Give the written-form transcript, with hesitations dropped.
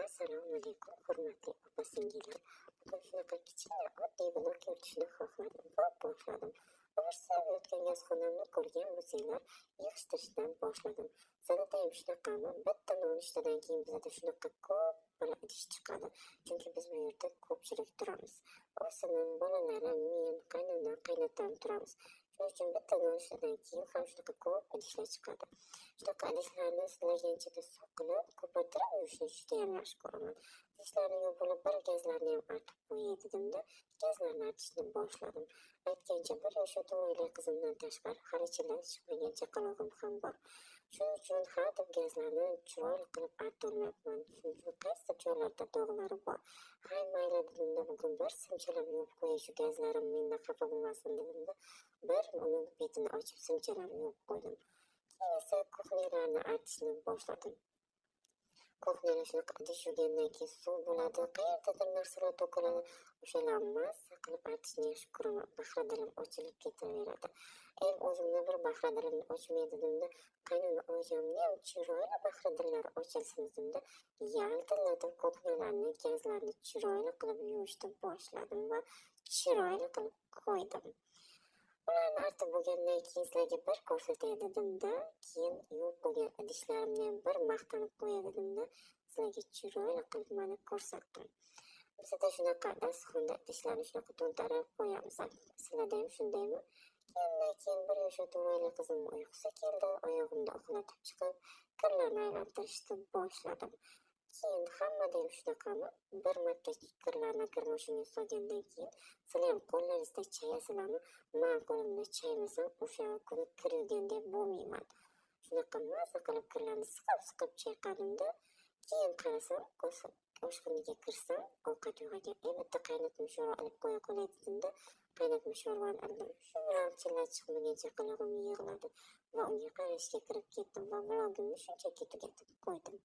Assalomu alaykum, hurmatli opa-singillar. Bugun shunaqa kichkina oddiy vlog yuritishni xohladim va boshladim. Yotgan gazxonamni ko'rgan bo'lsanglar, yig'ishtirishdan boshladim. Sanataym shunaqami, bitta nonushtadan keyin bizada shunaqa ko'p bir idish chiqadi. Chunki biz bu yerda ko'pchilik turamiz. Ovsinim, bolalarim, men, qaynonam, qaynotam turamiz. Shuning uchun bitta nonushtadan keyin ham shunaqa ko'p idishlar chiqadi. Shunaqa idishlarni istaganchada suqilib, ko'pirtirib yurishni judayam yaxshi ko'raman. Idishlarni yuvib olib, bir gazlarni ham artib qo'yay dedimda, gazlarni artishni boshladim. Aytgancha, 1 yoshga to'g'ri qizimdan tashqari hali chillasi chiqmagan chaqalog'im ham bor. Shuning uchun har bir gazlarni chiroyli qilib artolmayapman. Shuning uchun qaysi joylarda dog'lari bor. Hay mayli dedimda, bugun bir simchalab yuvib qo'yay shu gazlarim mendan xafa bo'lmasin dedimda, bir uni betini ochib simchalab yuvib qo'ydim. Keyin esa kuxniyalarni artishni boshladim. Kuxniyada shunaqa idish yuvgandan keyin suv bo'ladi, qayerdadir narsalar to'kiladi. O'shalarni mazza qilib artishni yaxshi ko'raman. Bahradilim ochilib ketaveradi. O'zimni bir bahradilimni ochmay dedimda, qaynona o'zimni ham chiroyli bahradillari ochilsin dedimda, yaltilladim kuxniyalarni, gazlarni chiroyli qilib yuvishni boshladim va chiroyli qilib qo'ydim. Ularni artib bo'lgandan keyin sizlarga bir ko'rsatay dedimda, keyin yuvib bo'lgan idishlarimni ham bir maqtanib qo'yay dedimda, sizlarga chiroyli qilib mana ko'rsatdim. Bizda shunaqa dasturxonda idishlarni shunaqa to'ntarib qo'yamiz. Sizlarda ham shundaymi? Keyin 1 yoshga to'g'ri qizim uyqusi keldi, oyog'imda uxlatib chiqib, kirlarni aylantirishni boshladim. Keyin hammada ham shunaqami, bir marta kirlarni kir mashinaga solgandan keyin sizlar ham qo'llaringizda chayasizlarmi? Men qo'limda chaymasam o'sha kuni kir yuvgandek bo'lmayman. Shunaqa mazza qilib kirlarni siqib chayqadimda, keyin qarasam, oshxonaga kirsam, ovqat yo'q ekan. Bitta qaynatma sho'rva olib qo'ya qolay dedimda, qaynatma sho'rvani oldim. Shu bilan chillasi chiqmagan chaqalog'im yig'ladi va unga qarashga kirib ketdim va vlogimni shunchaki tugatib qo'ydim.